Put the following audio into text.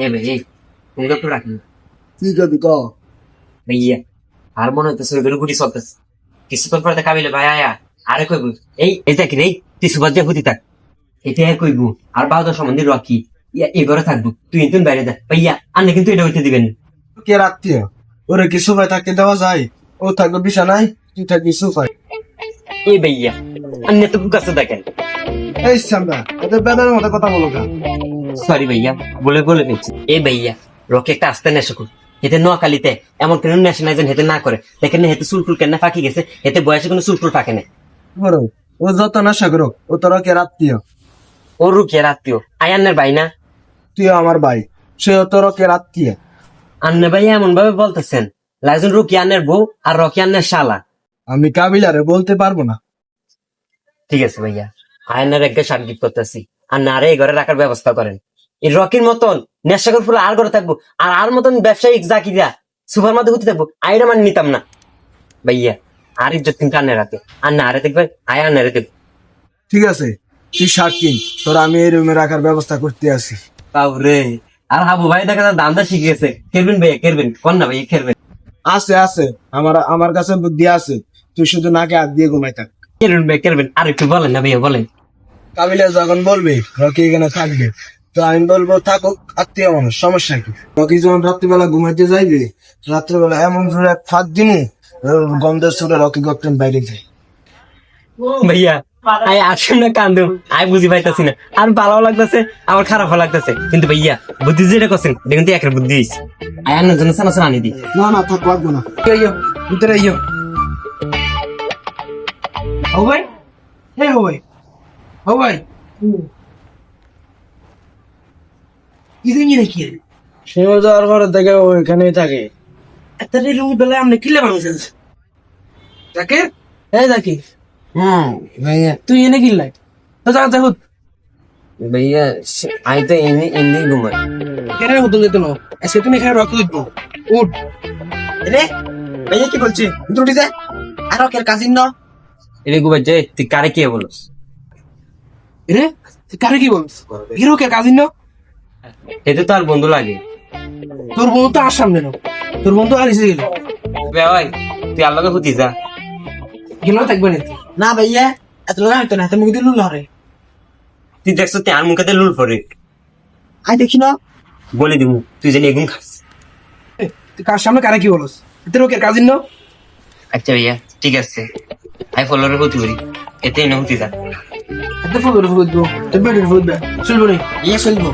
এ ভাই এই ফোনটা একটু রাখেন কি করবি ক? ভাইয়া। আর মনে হইতেছে ওইগুলো গুটি চলতেছে। কিছুক্ষণ পরে কাবিলে ভাই আয়া আরে কইব এই এই দেখি রে তুই সুবাদ দিয়ে হুতি থাক। এটা আর কইব আর বাউদার সম্বন্ধে রকি এই ঘরে থাকবো তুই কিন্তু বাইরে যা ভাইয়া আন্নে কিন্তু এটা হইতে দিবেন না। কে আত্মীয়? ওরে কি সোফায় থাকতে দেওয়া যায়? ও থাকবে বিছানায়, তুই থাকবি সোফায়। এই ভাইয়া আন্নে তো বুকাছে দেখেন। এই সামনা এদের বেদার মতো কথা বলো কেন? সরি ভাইয়া বলে বলে নিচ্ছি। এই ভাইয়া রকি একটা আস্তে নেশা কর হেতে নোয়াখালীতে এমন কেন নেশা নাই যেন হেতে না করে দেখেন না হেতে চুলটুল কেন ফাঁকি গেছে হেতে বয়সে কোনো চুলটুল ফাঁকে না। বড় ও যত নেশা করো ও তোর কে আত্মীয়। ও রুকিয়ার আত্মীয় আয়ান্নের ভাই না। তুই আমার ভাই, সে তোর কে আত্মীয়। আন্নে ভাই এমন ভাবে বলতেছেন লাইজন রুকি আন্নের বউ আর রকি আন্নের শালা। আমি কাবিলারে বলতে পারবো না। ঠিক আছে ভাইয়া আয়নার একটা সার্গিত করতেছি আর নারে এই ঘরে রাখার ব্যবস্থা করেন। এই রকির মতন নেশাকর ফুল আর ঘরে থাকবো আর মতন ব্যবসায়িক জাকিরা সুপার মার্কেটে হতে থাকবো আইরা মানে নিতাম না ভাইয়া। আর ইজ্জত কিন্তু আন্নের রাতে আর না আরে দেখবে আয় আন্নারে দেখবো। ঠিক আছে তুই সাক্ষী, তোর আমি এই রুমে রাখার ব্যবস্থা করতে আসি। বাবরে আর হাবু ভাই দেখা যায় দামটা শিখে গেছে। খেলবেন ভাইয়া খেলবেন কন না ভাইয়া খেলবেন। আছে আছে, আমার আমার কাছে বুদ্ধি আছে, তুই শুধু নাকে হাত দিয়ে ঘুমাই থাক। খেলবেন ভাইয়া খেলবেন আর একটু বলেন না ভাইয়া বলেন। কাবিলা যখন বলবে রকি এখানে থাকবে, তো আমি বলবো থাকুক, আত্মীয় মানুষ, সমস্যা কি? রকি যখন রাত্রিবেলা ঘুমাইতে যাইবে, রাত্রিবেলা এমন জোরে এক ফাঁক দিমু, গন্ধের সুরে রকি গর্তেন বাইরে যায়। ভাইয়া আই আসুন না কান্দুম আই বুঝি পাইতাছি না আর ভালো লাগতেছে আমার খারাপ লাগতেছে কিন্তু ভাইয়া বুদ্ধি যেটা করছেন দেখুন তো একের বুদ্ধি হয়েছে আই আন্নার জন্য সানা সানা আনি দি। না না থাক, লাগবো না। ইয়ো ভিতরে ইয়ো। ও ভাই, হে ও ভাই, ও ভাই, ইদিন নাকি সীমা যাওয়ার পরে থেকে ওইখানেই থাকে। তাহলে রুম বেলায় আমরা কিলে মানুষ তাকে এই দেখি ভাইয়া তুই এনে কিনলাই তো যা যা হুত ভাইয়া আই তো এনে এনে ঘুমাই। কেন হুতুন যেত না আজকে তুমি এখানে রক্ত উঠবো উঠ রে ভাইয়া কি বলছি উঠি যা আর রকের কাজিন ন এনে ঘুমাই যে তুই কারে কে বলস? রে তুই কারে কি বলছ হিরোকের কাজিন ন এতে তো আর বন্ধু লাগে। তোর বন্ধু তো আর সামনে ন তোর বন্ধু আর এসে গেল ভাই তুই আল্লাহকে হুতি যা। গেল থাকবে না না ভাইয়া এত লাগা হইতো না এত মুখ দিলু লরে তুই দেখছ তুই আর মুখেতে লুল পরে আই দেখি না বলে দিব তুই জানি এগুন খাস। তুই কার সামনে কারে কি বলছ এতে রকের কাজিন ন আচ্ছা ভাইয়া ঠিক আছে আই ফলোরে হতে পারি এতে এনে হুতি যা। এত ফুল ফুল দো তো বেডের ফুল বে চলবো রে ইয়ে চলবো